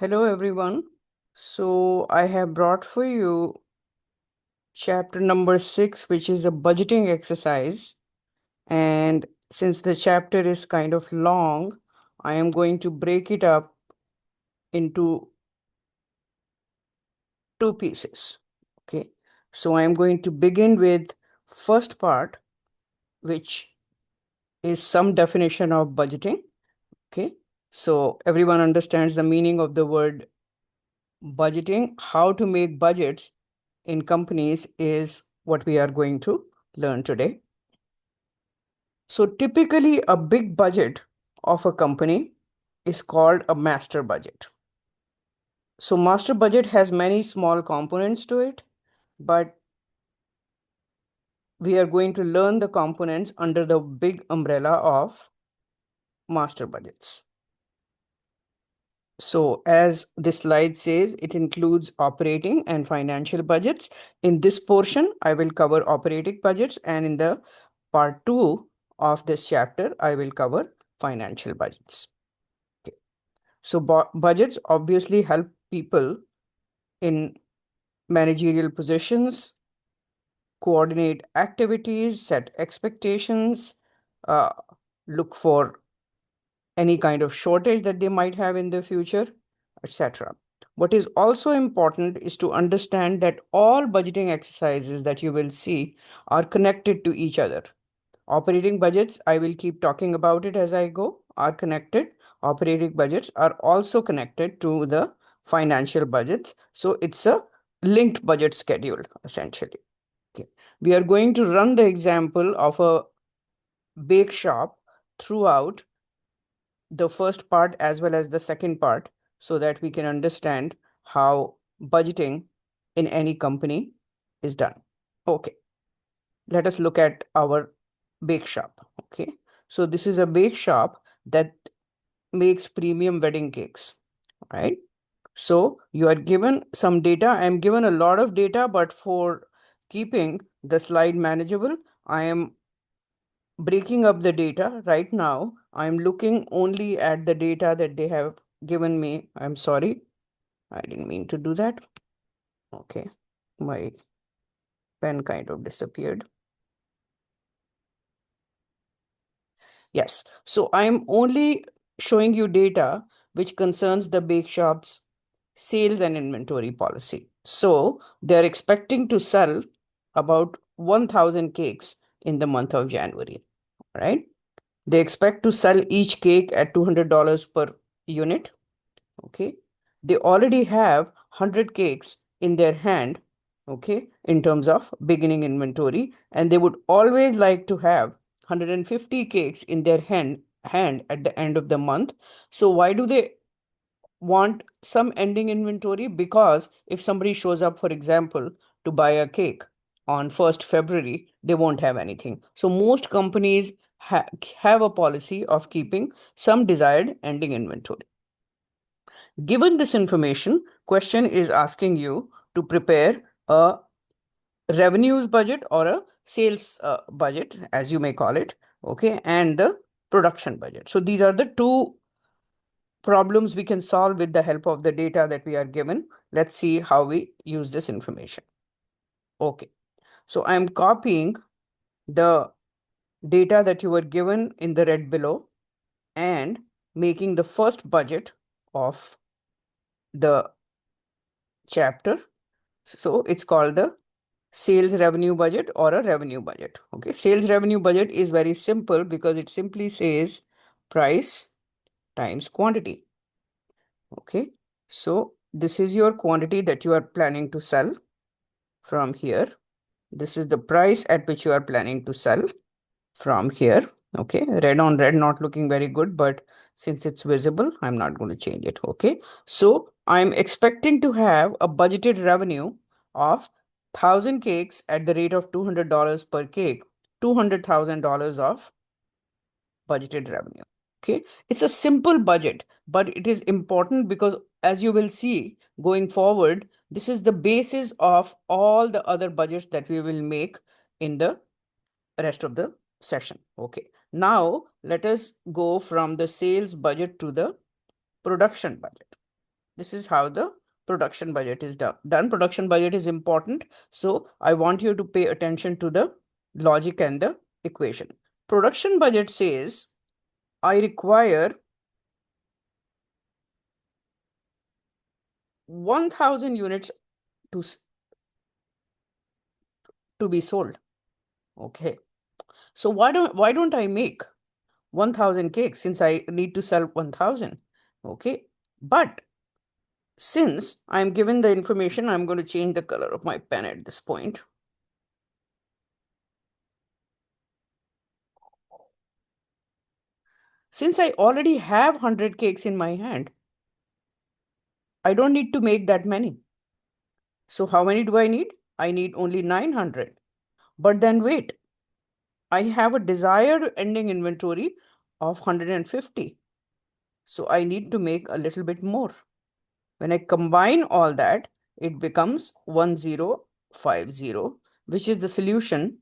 Hello, everyone. So, I have brought for you chapter number 6, which is a budgeting exercise. And since the chapter is kind of long, I am going to break it up into two pieces. Okay. So, I am going to begin with first part, which is some definition of budgeting. Okay. So, everyone understands the meaning of the word budgeting. How to make budgets in companies is what we are going to learn today. So typically a big budget of a company is called a master budget. So master budget has many small components to it, but we are going to learn the components under the big umbrella of master budgets. So as this slide says, it includes operating and financial budgets. In this portion, I will cover operating budgets, and in the part 2 of this chapter, I will cover financial budgets. Okay. So budgets obviously help people in managerial positions, coordinate activities, set expectations, uh, look for any kind of shortage that they might have in the future, etc. What is also important is to understand that all budgeting exercises that you will see are connected to each other. Operating budgets, I will keep talking about it as I go, are connected. Operating budgets are also connected to the financial budgets. So it's a linked budget schedule, essentially. Okay. We are going to run the example of a bake shop throughout the first part as well as the second part so that we can understand how budgeting in any company is done. Okay, let us look at our bake shop. Okay, so this is a bake shop that makes premium wedding cakes, right? So you are given some data. I'm given a lot of data, but for keeping the slide manageable, I am breaking up the data right now. I'm looking only at the data that they have given me. I'm sorry, I didn't mean to do that. Okay, my pen kind of disappeared. Yes, so I'm only showing you data which concerns the bake shop's sales and inventory policy. So they're expecting to sell about 1,000 cakes in the month of January, right? They expect to sell each cake at $200 per unit. Okay. They already have 100 cakes in their hand, okay, in terms of beginning inventory, and they would always like to have 150 cakes in their hand at the end of the month. So why do they want some ending inventory? Because if somebody shows up, for example, to buy a cake on 1st February, they won't have anything. So most companies have a policy of keeping some desired ending inventory. Given this information, question is asking you to prepare a revenues budget or a sales budget, as you may call it, okay, and the production budget. So these are the two problems we can solve with the help of the data that we are given. Let's see how we use this information. Okay, so I'm copying the data that you were given in the red below and making the first budget of the chapter. So it's called the sales revenue budget or a revenue budget. Okay, sales revenue budget is very simple because it simply says price times quantity. Okay, so this is your quantity that you are planning to sell from here. This is the price at which you are planning to sell from here. Okay, red on red not looking very good, but since it's visible, I'm not going to change it. Okay, so I'm expecting to have a budgeted revenue of 1,000 cakes at the rate of $200 per cake, $200,000 of budgeted revenue. Okay, it's a simple budget, but it is important because as you will see going forward, this is the basis of all the other budgets that we will make in the rest of the session. Okay, now let us go from the sales budget to the production budget. This is how the production budget is done. Production budget is important. So I want you to pay attention to the logic and the equation. Production budget says I require 1,000 units to, to be sold. Okay. So why don't I make 1,000 cakes since I need to sell 1,000? Okay. But since I'm given the information, I'm going to change the color of my pen at this point. Since I already have 100 cakes in my hand, I don't need to make that many. So how many do I need? I need only 900. But then wait, I have a desired ending inventory of 150. So I need to make a little bit more. When I combine all that, it becomes 1050, which is the solution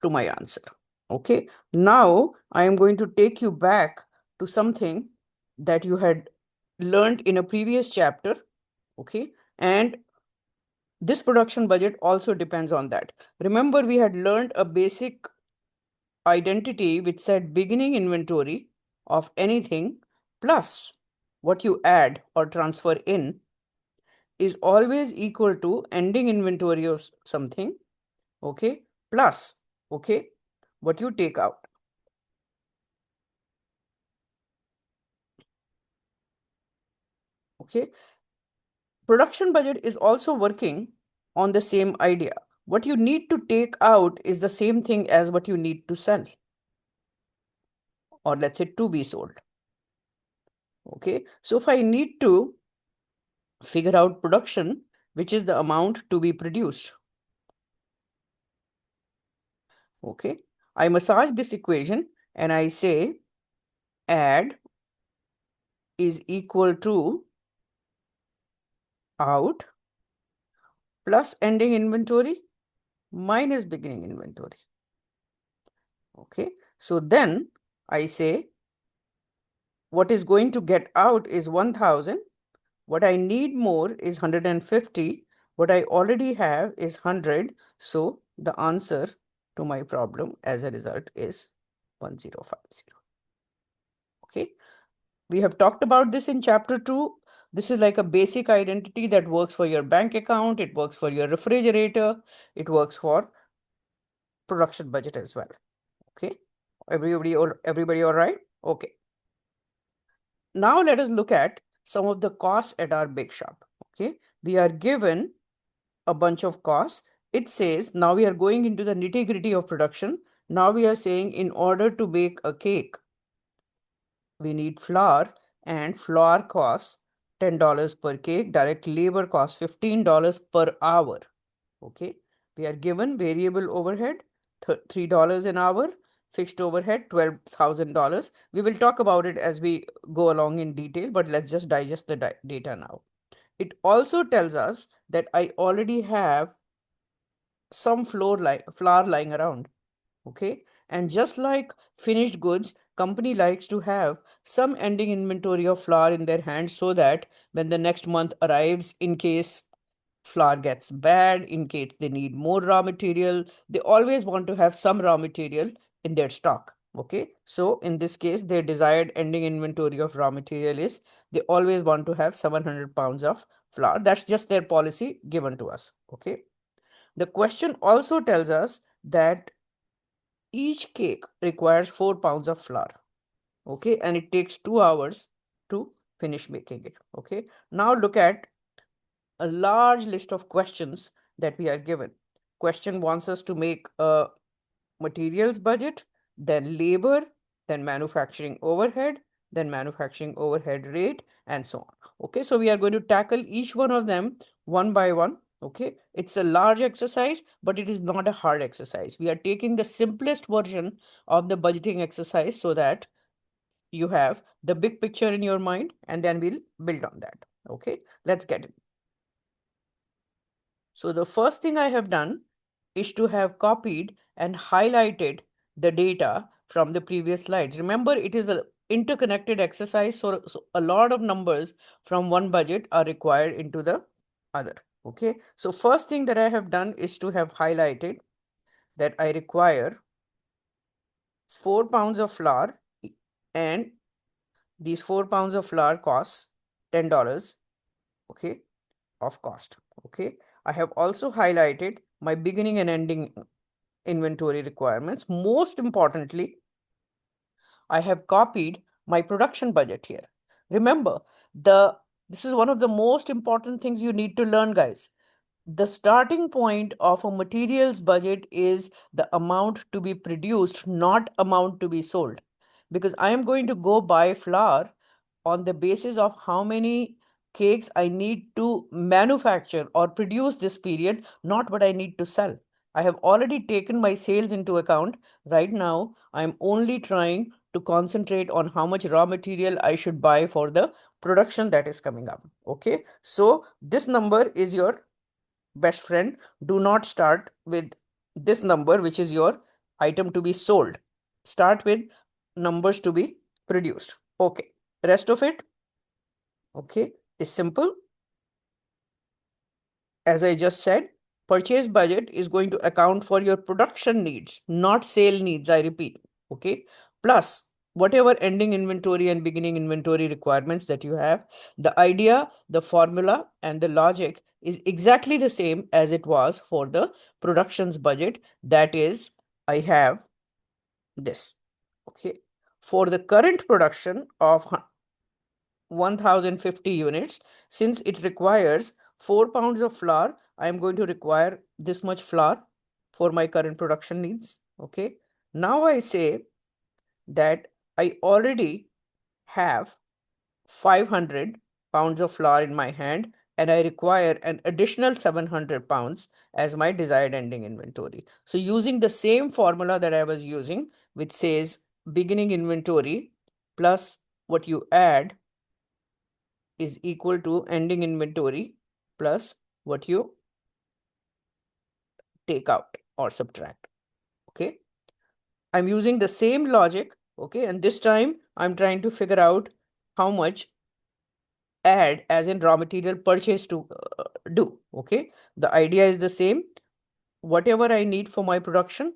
to my answer. Okay. Now I am going to take you back to something that you had learned in a previous chapter. Okay. And this production budget also depends on that. Remember, we had learned a basic identity which said beginning inventory of anything plus what you add or transfer in is always equal to ending inventory of something, okay, plus, okay, what you take out. Okay. Production budget is also working on the same idea. What you need to take out is the same thing as what you need to sell, or let's say to be sold. Okay. So if I need to figure out production, which is the amount to be produced. Okay. I massage this equation and I say add is equal to out plus ending inventory minus beginning inventory. Okay. So then I say what is going to get out is 1,000. What I need more is 150. What I already have is 100. So the answer to my problem as a result is 1050. Okay. We have talked about this in chapter 2. This is like a basic identity that works for your bank account. It works for your refrigerator. It works for production budget as well. Okay. Everybody all right? Okay. Now let us look at some of the costs at our bake shop. Okay. We are given a bunch of costs. It says now we are going into the nitty-gritty of production. Now we are saying in order to bake a cake, we need flour, and flour costs $10 per cake. Direct labor costs $15 per hour. Okay. We are given variable overhead, $3 an hour, fixed overhead, $12,000. We will talk about it as we go along in detail, but let's just digest the data now. It also tells us that I already have some flour lying around. Okay. And just like finished goods, company likes to have some ending inventory of flour in their hands so that when the next month arrives, in case flour gets bad, in case they need more raw material, they always want to have some raw material in their stock. Okay. So in this case, their desired ending inventory of raw material is they always want to have 700 pounds of flour. That's just their policy given to us. Okay. The question also tells us that each cake requires 4 pounds of flour. Okay. And it takes 2 hours to finish making it. Okay. Now look at a large list of questions that we are given. Question wants us to make a materials budget, then labor, then manufacturing overhead, then manufacturing overhead rate, and so on. Okay. So we are going to tackle each one of them one by one. Okay. It's a large exercise, but it is not a hard exercise. We are taking the simplest version of the budgeting exercise so that you have the big picture in your mind, and then we'll build on that. Okay. Let's get it. So the first thing I have done is to have copied and highlighted the data from the previous slides. Remember, it is an interconnected exercise, so a lot of numbers from one budget are required into the other. Okay, so first thing that I have done is to have highlighted that I require 4 pounds of flour, and these 4 pounds of flour costs $10, okay, of cost. Okay, I have also highlighted my beginning and ending inventory requirements. Most importantly, I have copied my production budget here. Remember, this is one of the most important things you need to learn, guys. The starting point of a materials budget is the amount to be produced, not amount to be sold. Because I am going to go buy flour on the basis of how many cakes I need to manufacture or produce this period, not what I need to sell. I have already taken my sales into account. Right now, I'm only trying to concentrate on how much raw material I should buy for the production that is coming up. Okay, so this number is your best friend. Do not start with this number, which is your item to be sold. Start with numbers to be produced. Okay, rest of it, okay, is simple. As I just said, purchase budget is going to account for your production needs, not sale needs, I repeat. Okay, plus whatever ending inventory and beginning inventory requirements that you have. The idea, the formula, and the logic is exactly the same as it was for the productions budget. That is, I have this. Okay, for the current production of 1050 units, since it requires 4 pounds of flour, I am going to require this much flour for my current production needs. Okay, now I say that I already have 500 pounds of flour in my hand, and I require an additional 700 pounds as my desired ending inventory. So using the same formula that I was using, which says beginning inventory plus what you add is equal to ending inventory plus what you take out or subtract. Okay, I'm using the same logic. Okay, and this time I'm trying to figure out how much add as in raw material purchase to do. Okay, the idea is the same. Whatever I need for my production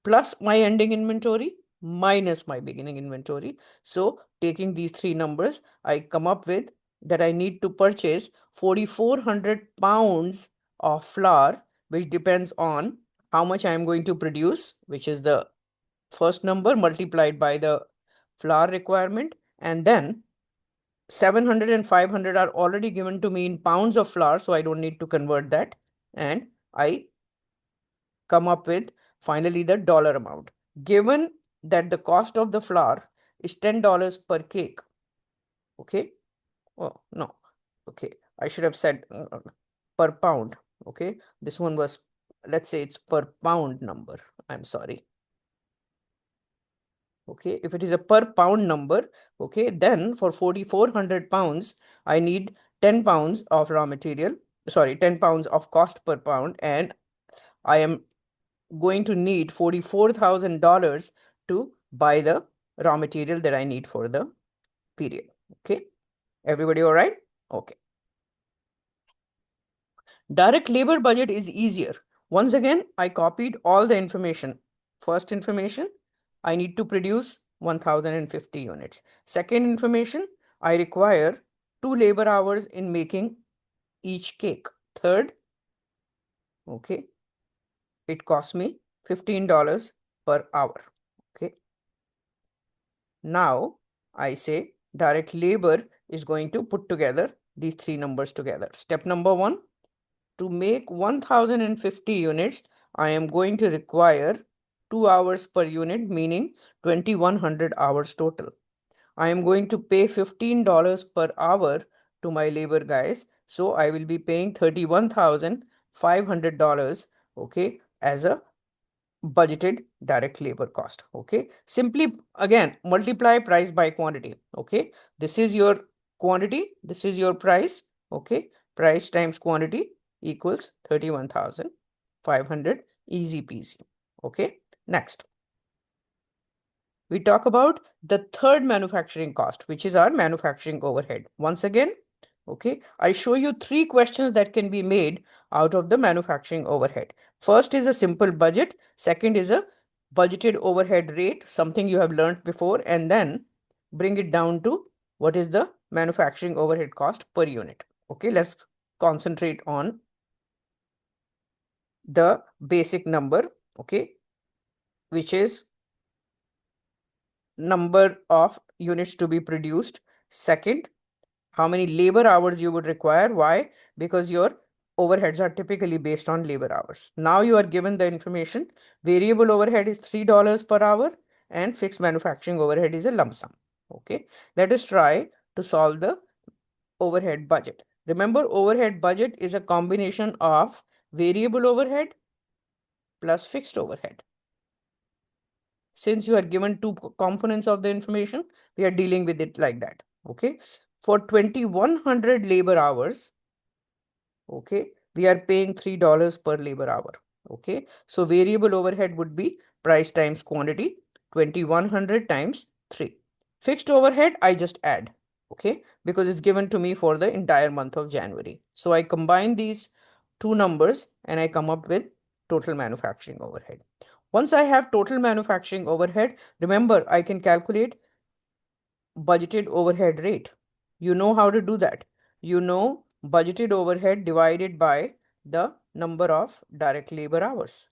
plus my ending inventory minus my beginning inventory. So taking these three numbers, I come up with that I need to purchase 4,400 pounds of flour, which depends on how much I am going to produce, which is the first number multiplied by the flour requirement. And then 700 and 500 are already given to me in pounds of flour, so I don't need to convert that. And I come up with finally the dollar amount. Given that the cost of the flour is $10 per cake. Okay. Oh, no. Okay. I should have said per pound. Okay. This one was, let's say it's per pound number. I'm sorry. Okay. If it is a per pound number, okay, then for 4,400 pounds, I need 10 pounds of raw material. Sorry, 10 pounds of cost per pound. And I am going to need $44,000 to buy the raw material that I need for the period. Okay, everybody all right? Okay. Direct labor budget is easier. Once again, I copied all the information. First information, I need to produce 1050 units. Second information, I require 2 labor hours in making each cake. Third, okay, it costs me $15 per hour. Okay. Now I say direct labor is going to put together these three numbers together. Step number one, to make 1050 units, I am going to require 2 hours per unit, meaning 2100 hours total. I am going to pay $15 per hour to my labor guys. So I will be paying $31,500, okay, as a budgeted direct labor cost. Okay, simply again multiply price by quantity. Okay, this is your quantity, this is your price. Okay, price times quantity equals 31,500. Easy peasy. Okay, next, we talk about the third manufacturing cost, which is our manufacturing overhead. Once again, okay, I show you three questions that can be made out of the manufacturing overhead. First is a simple budget. Second is a budgeted overhead rate, something you have learned before, and then bring it down to what is the manufacturing overhead cost per unit. Okay, let's concentrate on the basic number, okay, which is number of units to be produced. Second, how many labor hours you would require. Why? Because your overheads are typically based on labor hours. Now you are given the information. Variable overhead is $3 per hour and fixed manufacturing overhead is a lump sum. Okay. Let us try to solve the overhead budget. Remember, overhead budget is a combination of variable overhead plus fixed overhead. Since you are given two components of the information, we are dealing with it like that. Okay. For 2100 labor hours, okay, we are paying $3 per labor hour. Okay. So variable overhead would be price times quantity, 2100 times 3. Fixed overhead, I just add. Okay. Because it's given to me for the entire month of January. So I combine these two numbers and I come up with total manufacturing overhead. Once I have total manufacturing overhead, remember I can calculate budgeted overhead rate. You know how to do that. You know budgeted overhead divided by the number of direct labor hours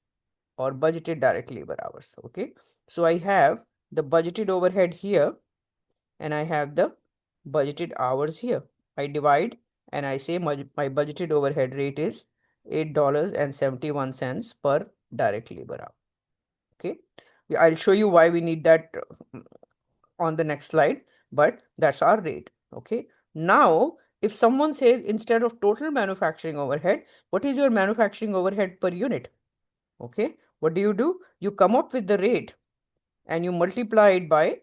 or budgeted direct labor hours. Okay. So I have the budgeted overhead here and I have the budgeted hours here. I divide and I say my budgeted overhead rate is $8.71 per direct labor hour. Okay. I'll show you why we need that on the next slide, but that's our rate. Okay. Now, if someone says instead of total manufacturing overhead, what is your manufacturing overhead per unit? Okay. What do? You come up with the rate and you multiply it by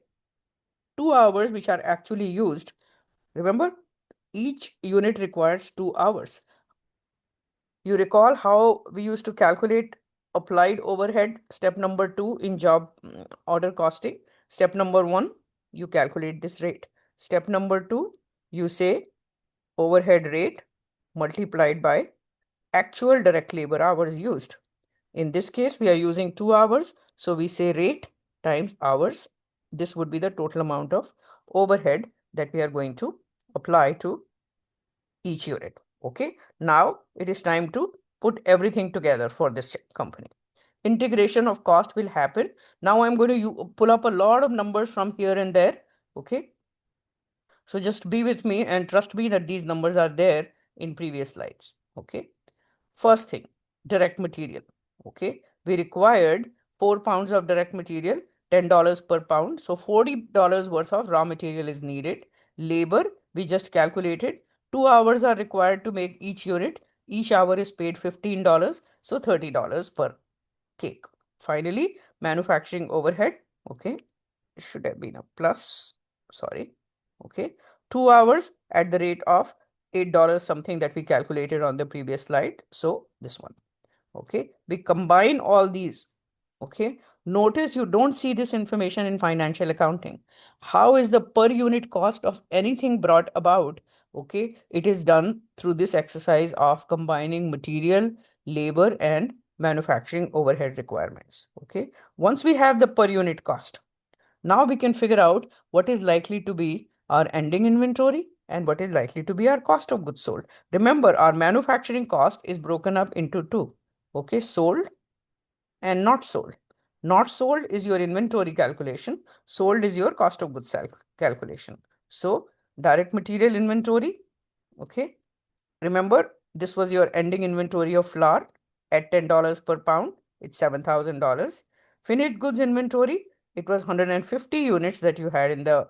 2 hours, which are actually used. Remember, each unit requires 2 hours. You recall how we used to calculate applied overhead, step number 2 in job order costing. Step number 1, you calculate this rate. Step number 2, you say overhead rate multiplied by actual direct labor hours used. In this case, we are using 2 hours. So we say rate times hours. This would be the total amount of overhead that we are going to apply to each unit. Okay. Now it is time to put everything together for this company. Integration of cost will happen. Now I'm going to pull up a lot of numbers from here and there. Okay. So just be with me and trust me that these numbers are there in previous slides. Okay. First thing, direct material. Okay. We required 4 pounds of direct material, $10 per pound. So $40 worth of raw material is needed. Labor, we just calculated. 2 hours are required to make each unit. Each hour is paid $15. So $30 per cake. Finally, manufacturing overhead. Okay. It should have been a plus. Sorry. Okay. 2 hours at the rate of $8 something that we calculated on the previous slide. So this one. Okay. We combine all these. Okay. Notice you don't see this information in financial accounting. How is the per unit cost of anything brought about? Okay. It is done through this exercise of combining material, labor, and manufacturing overhead requirements. Okay. Once we have the per unit cost, now we can figure out what is likely to be our ending inventory and what is likely to be our cost of goods sold. Remember, our manufacturing cost is broken up into two. Okay, sold and not sold. Not sold is your inventory calculation. Sold is your cost of goods calculation. So direct material inventory. Okay. Remember, this was your ending inventory of flour at $10 per pound. It's $7,000. Finished goods inventory, it was 150 units that you had in the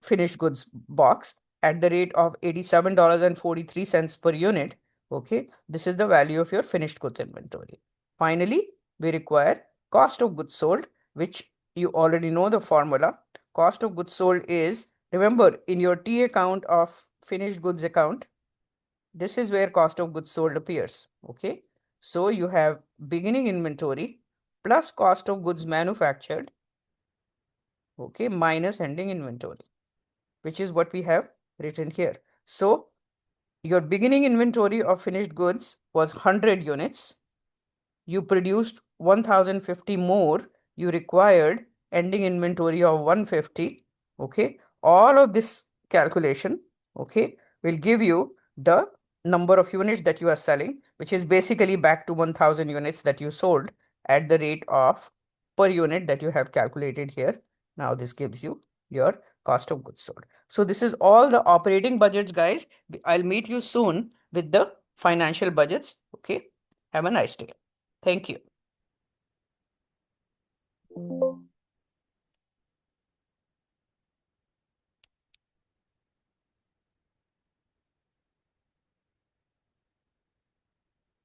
finished goods box at the rate of $87.43 per unit. Okay, this is the value of your finished goods inventory. Finally, we require cost of goods sold, which you already know the formula. Cost of goods sold is, remember, in your T account of finished goods account, this is where cost of goods sold appears. Okay, so you have beginning inventory plus cost of goods manufactured, okay, minus ending inventory, which is what we have written here. So your beginning inventory of finished goods was 100 units. You produced 1050 more. You required ending inventory of 150. Okay. All of this calculation, okay, will give you the number of units that you are selling, which is basically back to 1000 units that you sold at the rate of per unit that you have calculated here. Now this gives you your cost of goods sold. So this is all the operating budgets, guys. I'll meet you soon with the financial budgets. Okay. Have a nice day. Thank you.